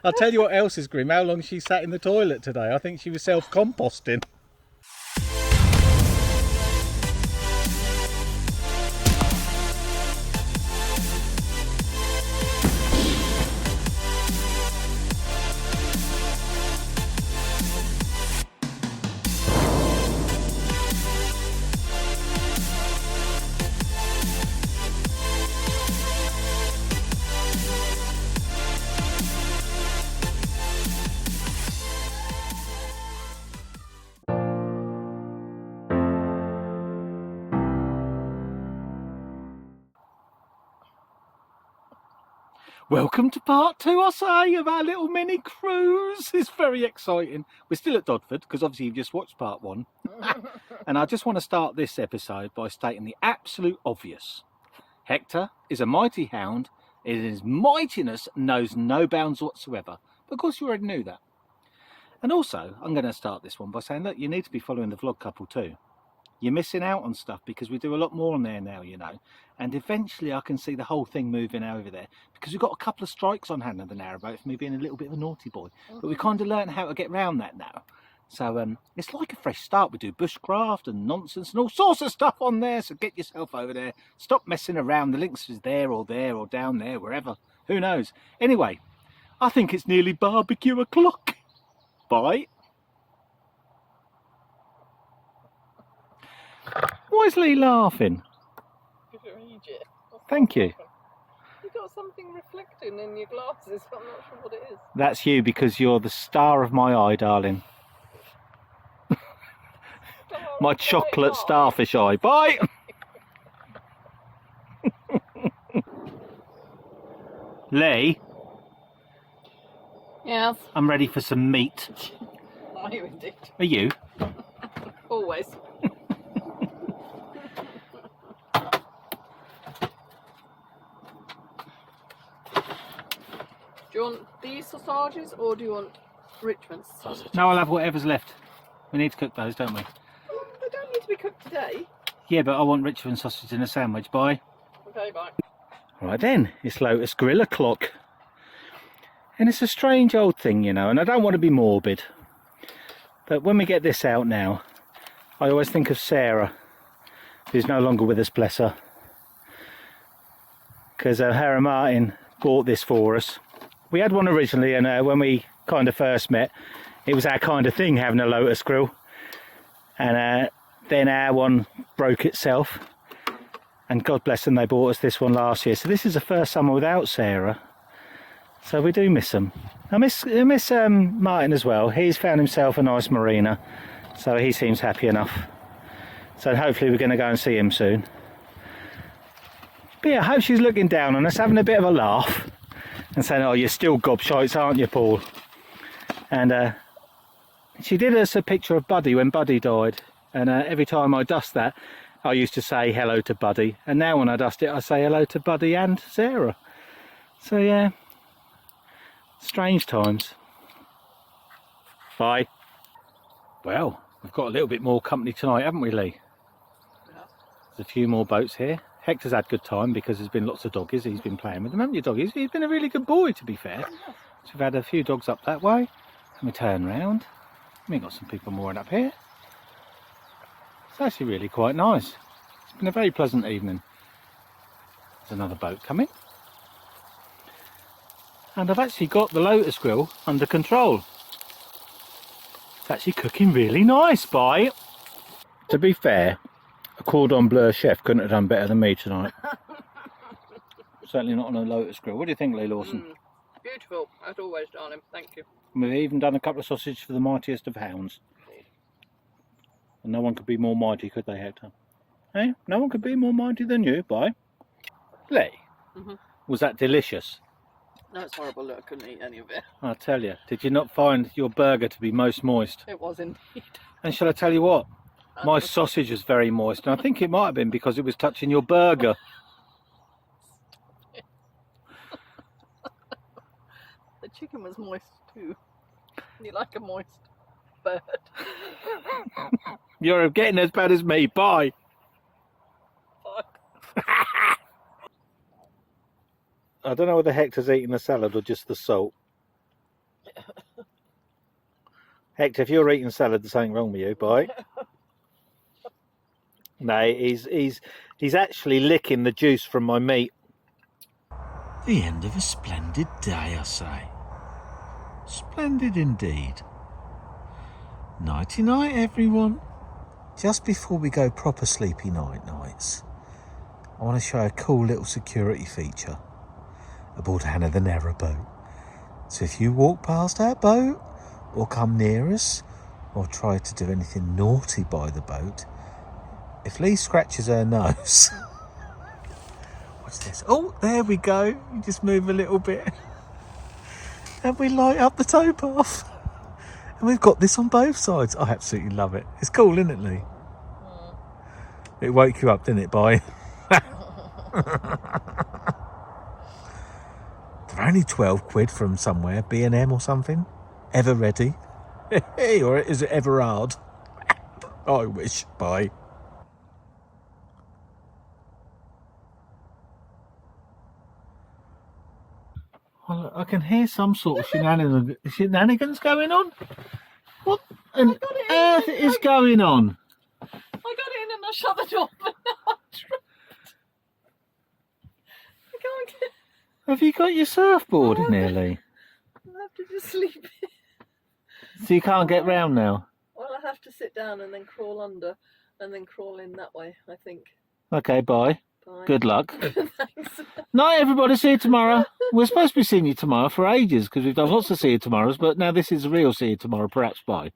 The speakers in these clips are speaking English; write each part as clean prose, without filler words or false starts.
I'll tell you what else is grim, how long she sat in the toilet today. I think she was self-composting. Welcome to part 2, I say, of our little mini cruise. It's very exciting. We're still at Dodford because obviously you've just watched part 1. And I just want to start this episode by stating the absolute obvious. Hector is a mighty hound. His mightiness knows no bounds whatsoever. But of course you already knew that. And also, I'm going to start this one by saying, look, you need to be following the vlog couple too. You're missing out on stuff because we do a lot more on there now, you know. And eventually I can see the whole thing moving over there because we've got a couple of strikes on hand on the Narrowboat for me being a little bit of a naughty boy. But we kind of learned how to get around that now. So it's like a fresh start. We do bushcraft and nonsense and all sorts of stuff on there. So get yourself over there. Stop messing around. The links is there or down there, wherever. Who knows? Anyway, I think it's nearly barbecue o'clock. Bye. Why is Lee laughing? Thank you. You've got something reflecting in your glasses, but I'm not sure what it is. That's you because you're the star of my eye, darling. My chocolate starfish eye. Bye! Lee? Yes. I'm ready for some meat. Are you indeed? Are you? Always. Do you want these sausages or do you want Richmond's sausages? No, I'll have whatever's left. We need to cook those, don't we? They don't need to be cooked today. Yeah, but I want Richmond sausage in a sandwich. Bye. Okay, bye. Right then, it's Lotus Grill o'clock. And it's a strange old thing, you know, and I don't want to be morbid. But when we get this out now, I always think of Sarah, who's no longer with us, bless her. Because her and Martin bought this for us. We had one originally, and when we kind of first met, it was our kind of thing, having a Lotus Grill. And then our one broke itself. And God bless them, they bought us this one last year. So this is the first summer without Sarah. So we do miss them. I miss Martin as well. He's found himself a nice marina. So he seems happy enough. So hopefully we're going to go and see him soon. But yeah, I hope she's looking down on us, having a bit of a laugh. And saying, oh, you're still gobshites, aren't you, Paul? And she did us a picture of Buddy when Buddy died. And every time I dust that, I used to say hello to Buddy. And now when I dust it, I say hello to Buddy and Sarah. So yeah, strange times. Bye. Well, we've got a little bit more company tonight, haven't we, Lee? Yeah. There's a few more boats here. Hector's had good time because there's been lots of doggies. He's been playing with them, haven't you, doggies? He's been a really good boy, to be fair. So we've had a few dogs up that way. And we turn round. And we've got some people mooring up here. It's actually really quite nice. It's been a very pleasant evening. There's another boat coming. And I've actually got the Lotus Grill under control. It's actually cooking really nice, bye. To be fair, a cordon bleu chef couldn't have done better than me tonight. Certainly not on a Lotus Grill. What do you think, Lee Lawson? Beautiful, as always, darling. Thank you. And we've even done a couple of sausages for the mightiest of hounds. And no one could be more mighty, could they, Hector? Eh? No one could be more mighty than you, bye. Lee, was that delicious? No, it's horrible. Look, I couldn't eat any of it. I tell you, did you not find your burger to be most moist? It was indeed. And shall I tell you what? My sausage was very moist, and I think it might have been because it was touching your burger. The chicken was moist too. You like a moist bird. You're getting as bad as me. Bye. Fuck. I don't know whether Hector's eating the salad or just the salt. Hector, if you're eating salad, there's something wrong with you, boy. No, he's actually licking the juice from my meat. The end of a splendid day, I say. Splendid indeed. Nighty night, everyone. Just before we go proper sleepy nights, I want to show a cool little security feature aboard Hannah the Narrowboat. So if you walk past our boat or come near us or try to do anything naughty by the boat, if Lee scratches her nose, watch this. Oh, there we go. You just move a little bit and we light up the towpath. And we've got this on both sides. I absolutely love it. It's cool, isn't it, Lee? It woke you up, didn't it, boy? They're only 12 quid from somewhere, B&M or something. Ever ready. Or is it Everard? I wish. Bye. Well, I can hear some sort of shenanigans going on. What on earth is going on? I got in and I shut the door, but now I'm trapped. I can't get... Have you got your surfboard in here, Lee? I'll have to just sleep here. So you can't get round now? Well, I have to sit down and then crawl under and then crawl in that way, I think. Okay, bye. Bye. Good luck. Thanks. Night, everybody. See you tomorrow. We're supposed to be seeing you tomorrow for ages because we've done lots of see you tomorrows, but now this is a real see you tomorrow. Perhaps bye.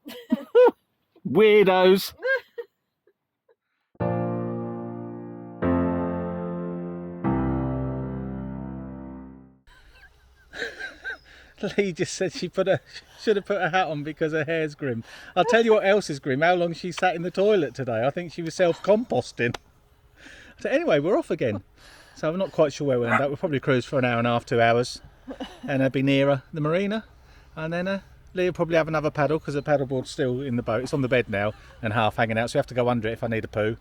No. Weirdos. Lee just said she should have put her hat on because her hair's grim. I'll tell you what else is grim. How long she sat in the toilet today. I think she was self-composting. So anyway, we're off again. So I'm not quite sure where we'll end up. We'll probably cruise for an hour and a half, 2 hours, and be nearer the marina. And then Lee will probably have another paddle because the paddleboard's still in the boat. It's on the bed now and half hanging out, so we have to go under it if I need a poo.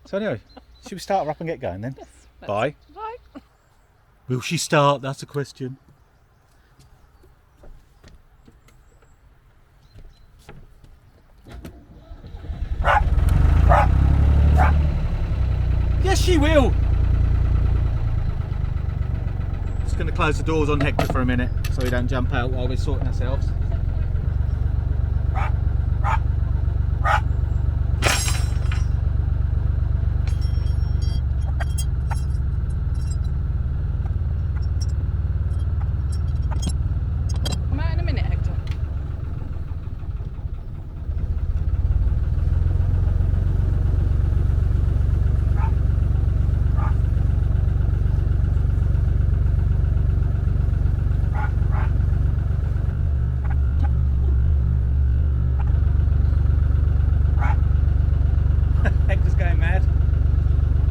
So anyway, should we start her up and get going then? Yes, Bye. Bye. Will she start? That's a question. Yes, she will. Just going to close the doors on Hector for a minute so he don't jump out while we're sorting ourselves. Come out in a minute, Hector. Hector's going mad.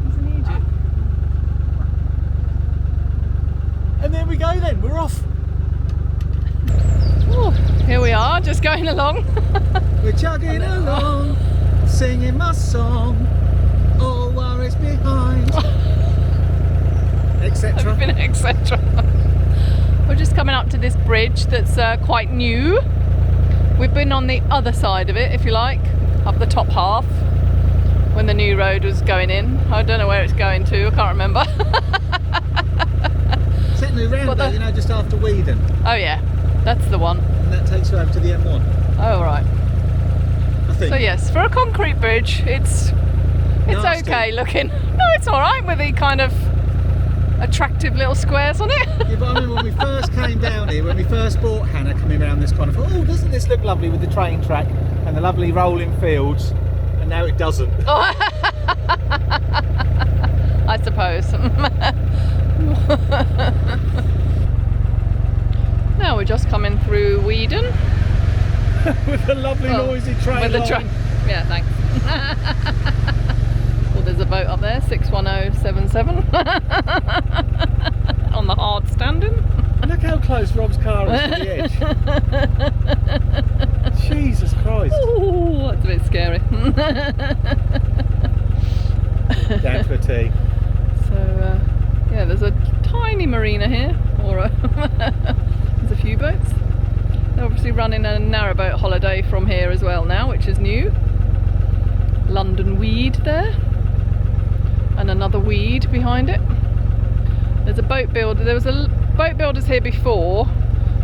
He's in Egypt. And there we go then, we're off. Ooh, here we are, just going along. We're chugging along, singing my song, all worries behind, etc. Everything, etc. We're just coming up to this bridge that's quite new. We've been on the other side of it, if you like, up the top half, when the new road was going in. I don't know where it's going to, I can't remember. Setting the roundabout, you know, just after Weedon. Oh yeah, that's the one. And that takes you over to the M1. Oh right. I think. So yes, for a concrete bridge, it's Nasty. okay looking. No, it's all right with the kind of attractive little squares on it. Yeah, but I remember when we first came down here, when we first bought Hannah coming around this corner, I thought, oh, doesn't this look lovely with the train track and the lovely rolling fields? And now it doesn't. I suppose. Now we're just coming through Weedon. With the lovely noisy train With the line. train. Yeah, thanks. Well, there's a boat up there, 61077. On the hard standing. Look how close Rob's car is to the edge. Jesus Christ. Ooh, that's a bit scary. Down to a T. So, yeah, there's a tiny marina here, or there's a few boats. They're obviously running a narrowboat holiday from here as well now, which is new. London Weed there, and another weed behind it. There's a boat builder. There was a boat builders here before,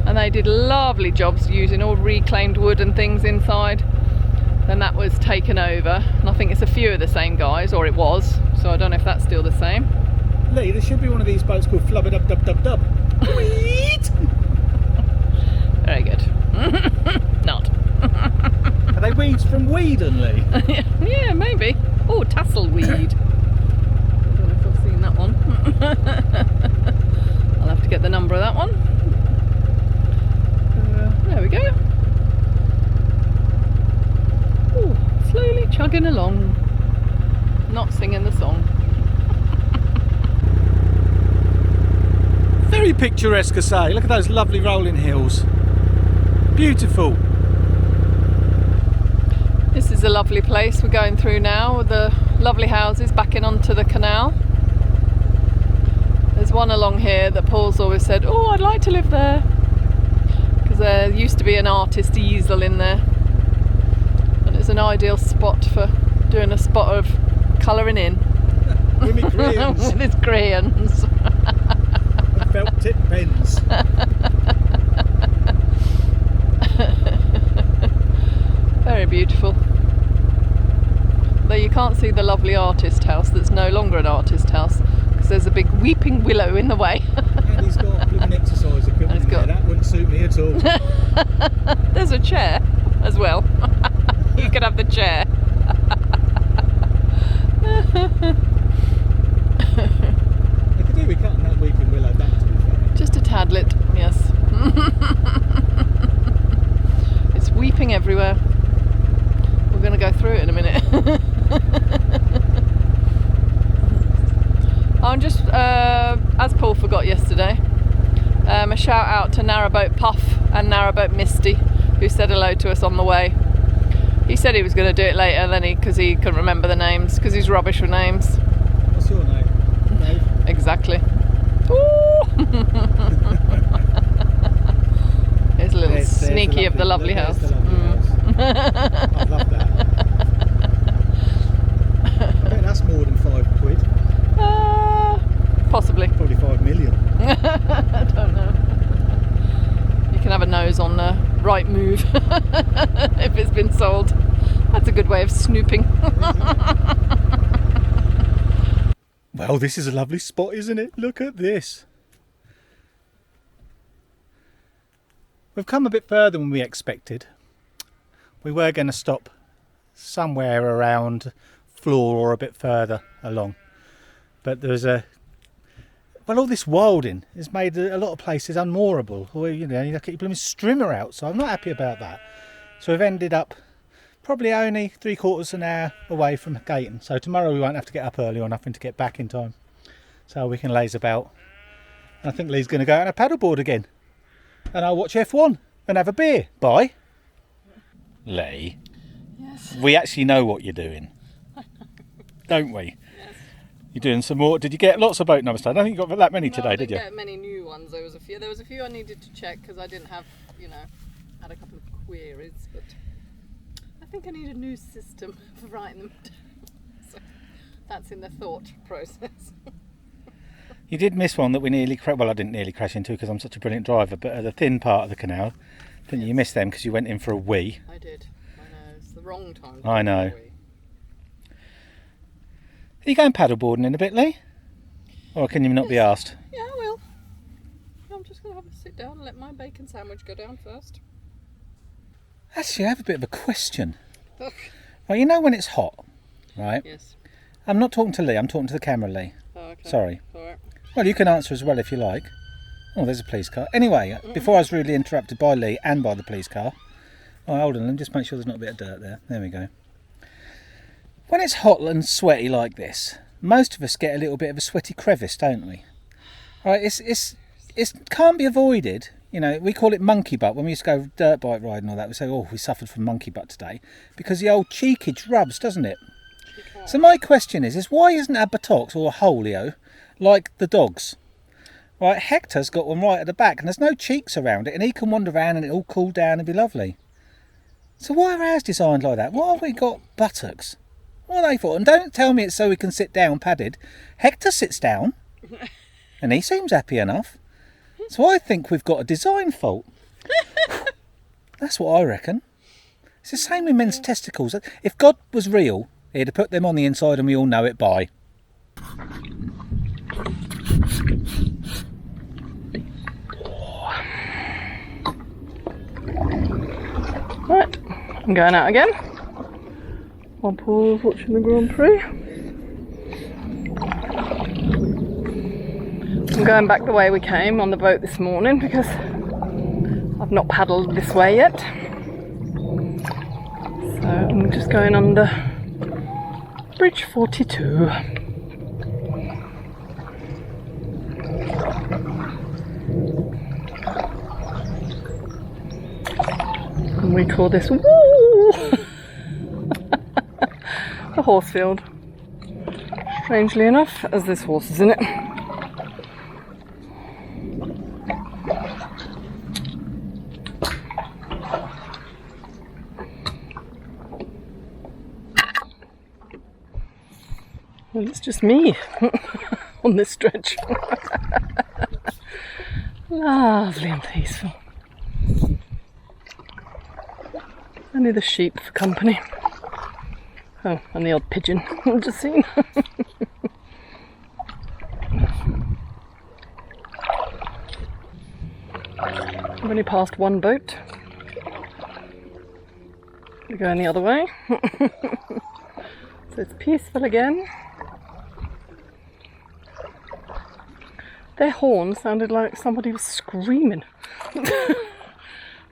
and they did lovely jobs using all reclaimed wood and things inside. Then that was taken over, and I think it's a few of the same guys, or it was. So I don't know if that's still the same. Lee, there should be one of these boats called Flubba Dub Dub Dub Dub. Weed. Very good. Not. Are they weeds from Weedon, Lee? Yeah, maybe. Oh, tasselweed. I don't know if I've seen that one. I'll have to get the number of that one. There we go. Ooh, slowly chugging along. Not singing the song. Very picturesque, I say. Look at those lovely rolling hills. Beautiful. This is a lovely place we're going through now, with the lovely houses backing onto the canal. There's one along here that Paul's always said, oh, I'd like to live there, because there used to be an artist easel in there, and it's an ideal spot for doing a spot of colouring in With me crayons. with his crayons. And felt tip pens. Very beautiful. Though you can't see the lovely artist house that's no longer an artist house, because there's a big weeping willow in the way. And he's got blooming exercise equipment in there. That wouldn't suit me at all. There's a chair as well. You could have the chair. They could do with cutting that weeping willow back, to be fair. Just a tadlet, yes. It's weeping everywhere. We're going to go through it in a minute. I'm just, as Paul forgot yesterday, a shout out to Narrowboat Puff and Narrowboat Misty, who said hello to us on the way. He said he was going to do it later, then because he couldn't remember the names, because he's rubbish with names. What's your name? Dave? Exactly. Ooh. Here's a little sneaky of the lovely house. The lovely house. I love that. I bet that's more than £5. Possibly. Probably 5 million. I don't know. You can have a nose on Right Move if it's been sold. That's a good way of snooping. Well, this is a lovely spot, isn't it? Look at this. We've come a bit further than we expected. We were going to stop somewhere around Floor or a bit further along, but there's all this wilding has made a lot of places unmoorable, or you keep blooming strimmer out, so I'm not happy about that. So we've ended up probably only 3/4 an hour away from Gayton, so tomorrow we won't have to get up early or nothing to get back in time, so we can laze about. I think Lee's going to go out on a paddleboard again, and I'll watch F1 and have a beer. Bye. Lee, Yes. we actually know what you're doing, don't we? Yes. You're doing some more. Did you get lots of boat numbers today? I don't think you got that many today, did you? I didn't get many new ones. There was a few. There was a few I needed to check because I didn't have, had a couple of queries, but I think I need a new system for writing them down. So that's in the thought process. You did miss one that we nearly well, I didn't nearly crash into because I'm such a brilliant driver, but at the thin part of the canal, didn't you? You missed them because you went in for a wee. I did. I know. It's the wrong time. I know. Are you going paddleboarding in a bit, Lee? Or can you not be asked? Yeah, I will. I'm just going to have a sit down and let my bacon sandwich go down first. Actually, I have a bit of a question. Well, you know when it's hot, right? Yes. I'm not talking to Lee, I'm talking to the camera, Lee. Oh, okay. Sorry. All right. Well, you can answer as well if you like. Oh, there's a police car. Anyway, before I was rudely interrupted by Lee and by the police car. Oh, hold on, let me just make sure there's not a bit of dirt there. There we go. When it's hot and sweaty like this, most of us get a little bit of a sweaty crevice, don't we? Right, it can't be avoided. We call it monkey butt. When we used to go dirt bike riding and all that, we say, oh, we suffered from monkey butt today. Because the old cheekage rubs, doesn't it? So my question is why isn't our buttocks or a holio like the dogs? Right, Hector's got one right at the back, and there's no cheeks around it, and he can wander around and it'll cool down and be lovely. So why are ours designed like that? Why have we got buttocks? What are they for? And don't tell me it's so we can sit down padded. Hector sits down, and he seems happy enough. So I think we've got a design fault. That's what I reckon. It's the same with men's testicles. If God was real, he'd have put them on the inside and we all know it by. Right, I'm going out again. While Paul's watching the Grand Prix. I'm going back the way we came on the boat this morning because I've not paddled this way yet. So I'm just going under Bridge 42. And we call this woo! The Horsefield. Strangely enough, as this horse is in it. Well, it's just me on this stretch. Lovely and peaceful. Only the sheep for company. Oh, and the odd pigeon I've just seen. I've only passed one boat. We're going the other way. So it's peaceful again. Their horn sounded like somebody was screaming,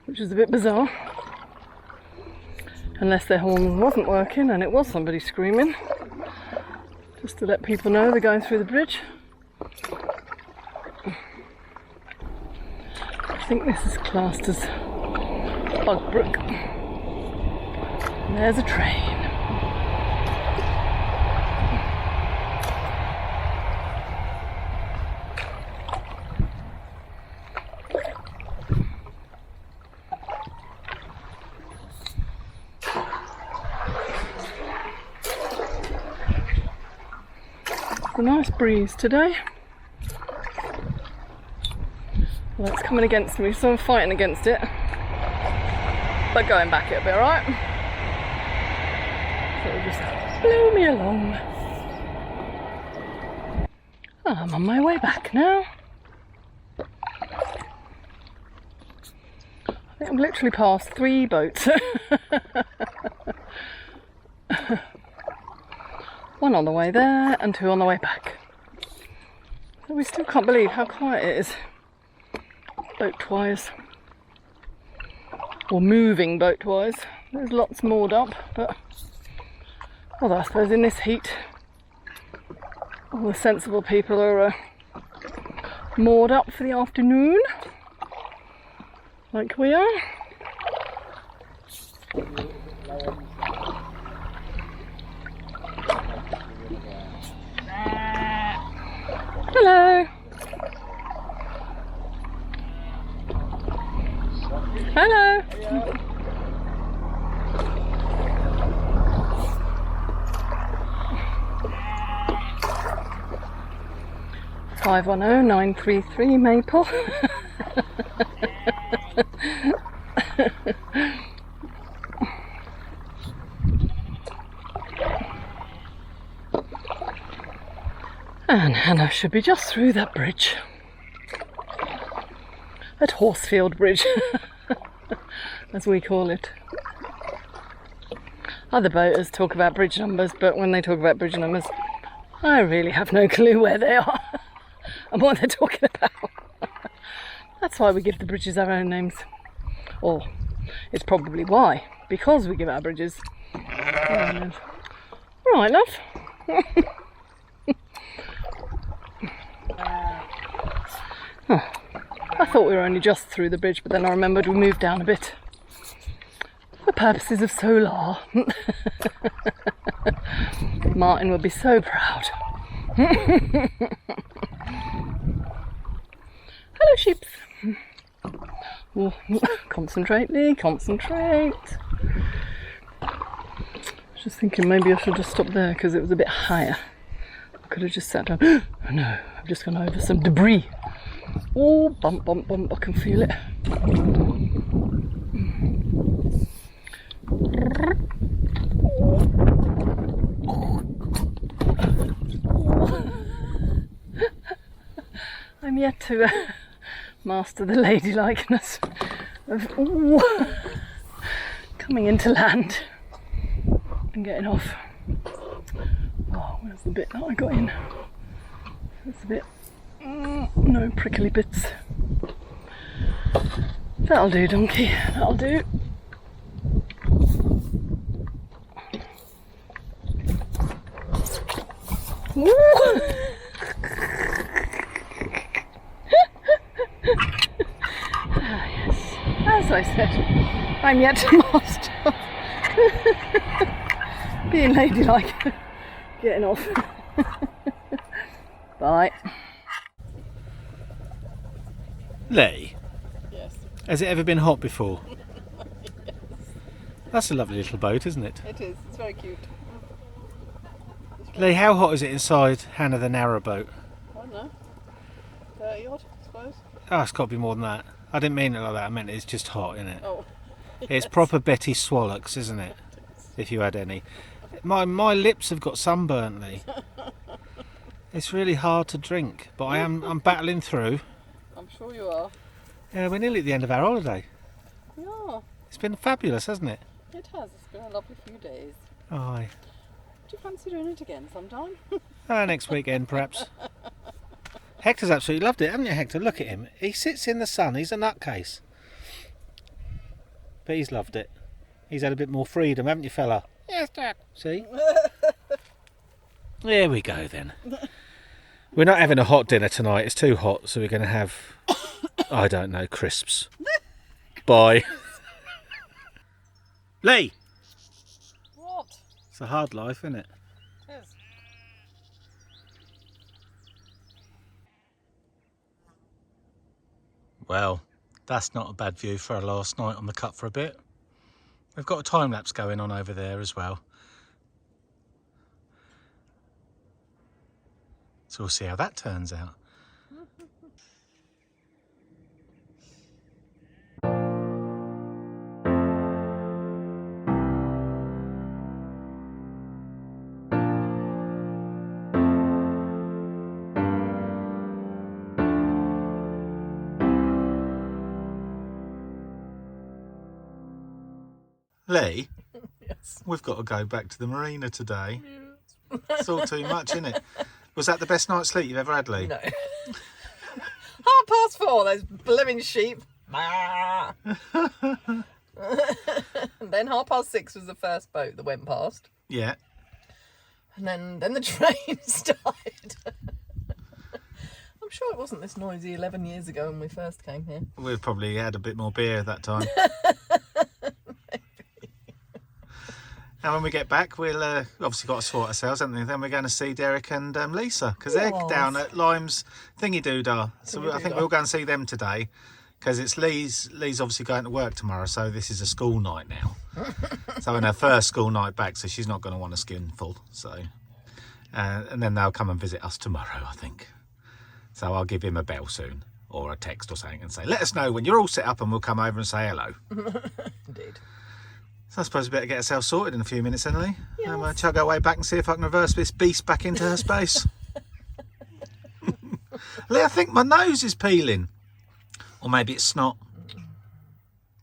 which is a bit bizarre. Unless their horn wasn't working and it was somebody screaming. Just to let people know they're going through the bridge. I think this is classed as Bugbrook. There's a train. A nice breeze today. Well, it's coming against me, so I'm fighting against it. But going back it'll be alright. So it'll just blow me along. I'm on my way back now. I think I've literally passed 3 boats. One on the way there and 2 on the way back. So we still can't believe how quiet it is, boat-wise. Or moving boat-wise. There's lots moored up, but although I suppose in this heat all the sensible people are moored up for the afternoon, like we are. Hello. Hello. 510933 Maple. And Hannah should be just through that bridge. At Horsefield Bridge, as we call it. Other boaters talk about bridge numbers, but when they talk about bridge numbers, I really have no clue where they are and what they're talking about. That's why we give the bridges our own names. Or it's probably why, because we give our bridges our own names. Right, love. Oh, I thought we were only just through the bridge, but then I remembered we moved down a bit for purposes of solar. Martin would be so proud. Hello, sheep. Oh, concentrate, Lee, concentrate. Just thinking maybe I should have stopped there because it was a bit higher. I could have just sat down. Oh no, I've just gone over some debris. Oh, bump, bump, bump, I can feel it. I'm yet to master the ladylikeness of coming into land and getting off. Oh, where's the bit that I got in? There's a bit, no prickly bits. That'll do, donkey, that'll do. Yes, as I said, I'm yet to master being ladylike, getting off. Bye. Lee, Yes. has it ever been hot before? Yes. That's a lovely little boat, isn't it? It is, it's very cute. Lee, how hot is it inside Hannah the Narrowboat? I don't know. 30 odd, I suppose. Oh, it's got to be more than that. I didn't mean it like that, I meant it's just hot, isn't it? Oh. It's proper Betty Swallocks, isn't it? If you had any. My lips have got sunburnt, Lee. It's really hard to drink, but I'm battling through. I'm sure you are. Yeah, we're nearly at the end of our holiday. Yeah, It's been fabulous, hasn't it? it has. It's been a lovely few days. Aye. Do you fancy doing it again sometime? Next weekend, perhaps. Hector's absolutely loved it, haven't you, Hector? Look at him. He sits in the sun. He's a nutcase. But he's loved it. He's had a bit more freedom, haven't you, fella? Yes, Dad. See? There we go, then. We're not having a hot dinner tonight. It's too hot, so we're going to have, I don't know, crisps. Bye. Lee! What? It's a hard life, isn't it? It is. Well, that's not a bad view for our last night on the cut for a bit. We've got a time lapse going on over there as well. So we'll see how that turns out. Lee, Yes. we've got to go back to the marina today. It's all too much, isn't it? Was that the best night's sleep you've ever had, Lee? No. 4:30, those blooming sheep. And then 6:30 was the first boat that went past. Yeah. And then the train started. I'm sure it wasn't this noisy 11 years ago when we first came here. We've probably had a bit more beer that time. And when we get back, we'll obviously got to sort ourselves, haven't we? Then we're going to see Derek and Lisa, because they're down at Lime's Thingy Doodah. So I think we'll go and see them today, because it's Lee's obviously going to work tomorrow, so this is a school night now. So in her first school night back, so she's not going to want a skinful. So, and then they'll come and visit us tomorrow, I think. So I'll give him a bell soon, or a text or something, and say, let us know when you're all set up and we'll come over and say hello. Indeed. So I suppose we better get ourselves sorted in a few minutes, then, Lee. Yes. Chug our way back and see if I can reverse this beast back into her space. Lee, I think my nose is peeling. Or maybe it's snot.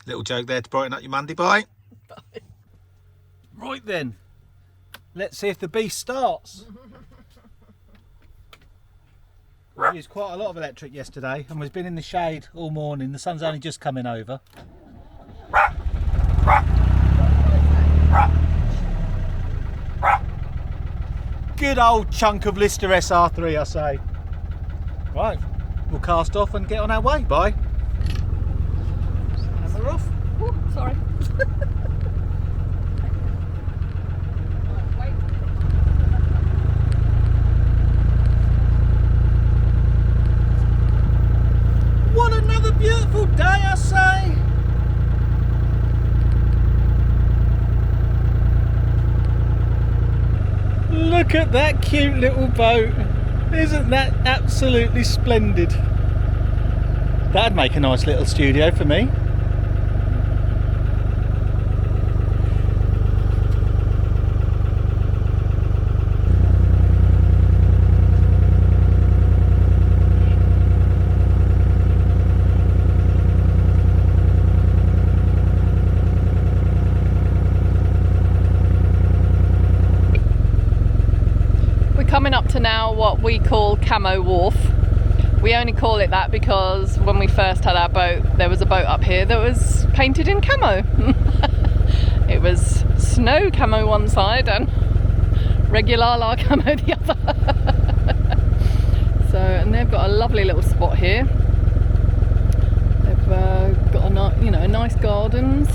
Little joke there to brighten up your Monday. Bye. Bye. Right then. Let's see if the beast starts. We used quite a lot of electric yesterday and we've been in the shade all morning. The sun's only just coming over. Good old chunk of Lister SR3, I say. Right, we'll cast off and get on our way. Bye. And we're off. Oh, sorry. Look at that cute little boat. Isn't that absolutely splendid? That'd make a nice little studio for me. Coming up to now what we call Camo Wharf. We only call it that because when we first had our boat, there was a boat up here that was painted in camo. It was snow camo one side and regular la camo the other. So, and they've got a lovely little spot here. They've got nice gardens,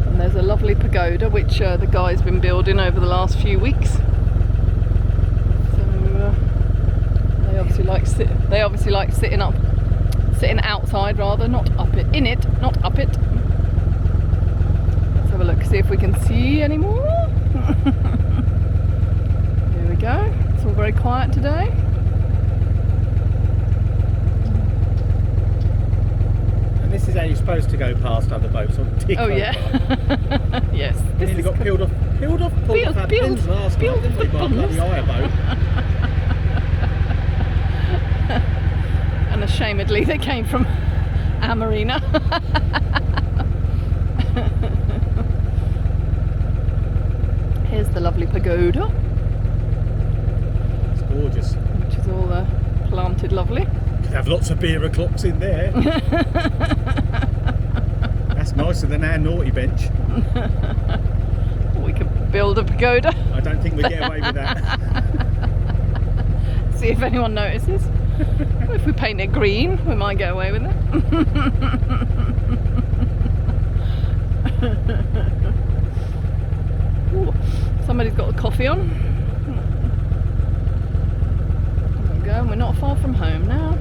and there's a lovely pagoda which the guy's been building over the last few weeks. They obviously like sitting outside rather, not up it, in it, not up it. Let's have a look, see if we can see any more. Here we go. It's all very quiet today. And this is how you're supposed to go past other boats on tick. Oh yeah. Yes. This nearly got peeled off our pins last night, didn't we, by a bloody hire boat. Unashamedly, they came from our marina. Here's the lovely pagoda. It's gorgeous. Which is all planted lovely. Could have lots of beer o'clocks in there. That's nicer than our naughty bench. We could build a pagoda. I don't think we'd get away with that. See if anyone notices. If we paint it green, we might get away with it. Ooh, somebody's got a coffee on. There we go, we're not far from home now.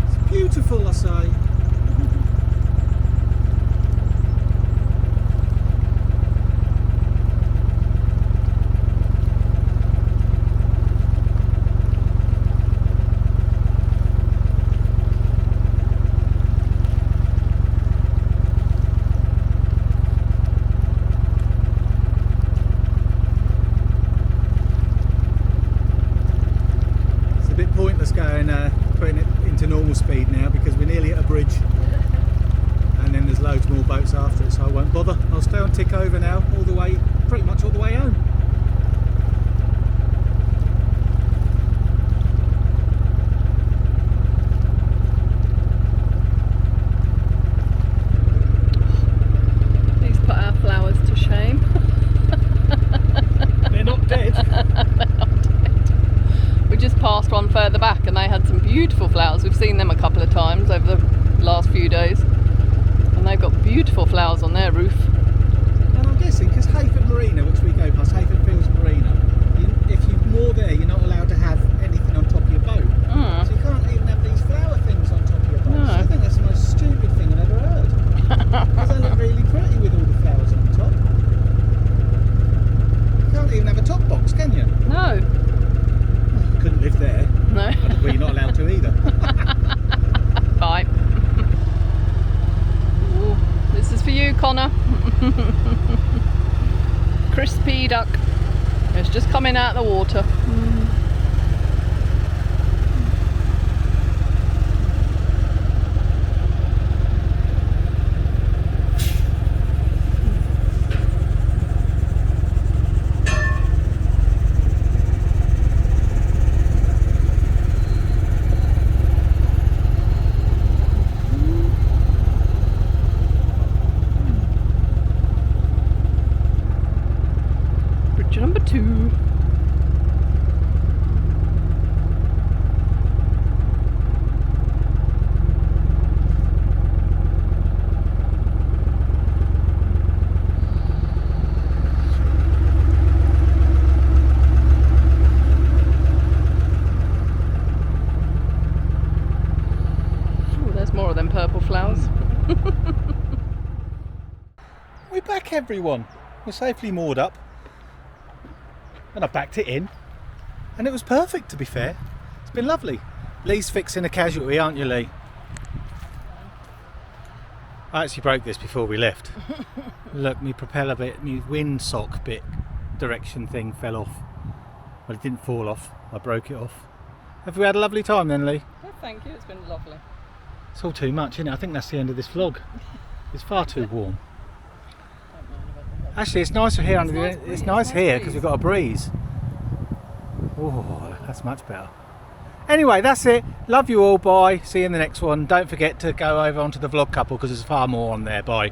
It's beautiful, I say. Putting it into normal speed now because we're nearly at a bridge, and then there's loads more boats after it, so I won't bother. I'll stay on tick over now pretty much all the way home. Please put our flowers to shame. They're not dead. We just passed one further back and they had some beautiful flowers. We've seen them a couple of times over the last few days, and they've got beautiful flowers on their roof. And I'm guessing because Horsefield Marina, which we go past, Horsefield Marina, if you moor there, you're not allowed to have anything on top of your boat. So you can't even have these flower things on top of your boat. No. So I think that's the most stupid thing I've ever heard. Because they look really pretty with all the flowers on the top. You can't even have a top box, can you? No. Couldn't live there. No. Well, you're not allowed to either. Bye. Ooh, this is for you, Connor. Crispy duck. It's just coming out of the water. Number 2. everyone. We're safely moored up. And I backed it in. And it was perfect, to be fair. It's been lovely. Lee's fixing a casualty, aren't you, Lee? I actually broke this before we left. Look, my propeller bit, my windsock bit direction thing fell off. Well, it didn't fall off. I broke it off. Have we had a lovely time then, Lee? Yeah, thank you. It's been lovely. It's all too much, isn't it? I think that's the end of this vlog. It's far too warm. Actually, it's nicer here under the. It's nice here because we've got a breeze. Oh, that's much better. Anyway, that's it. Love you all. Bye. See you in the next one. Don't forget to go over onto the vlog couple because there's far more on there. Bye.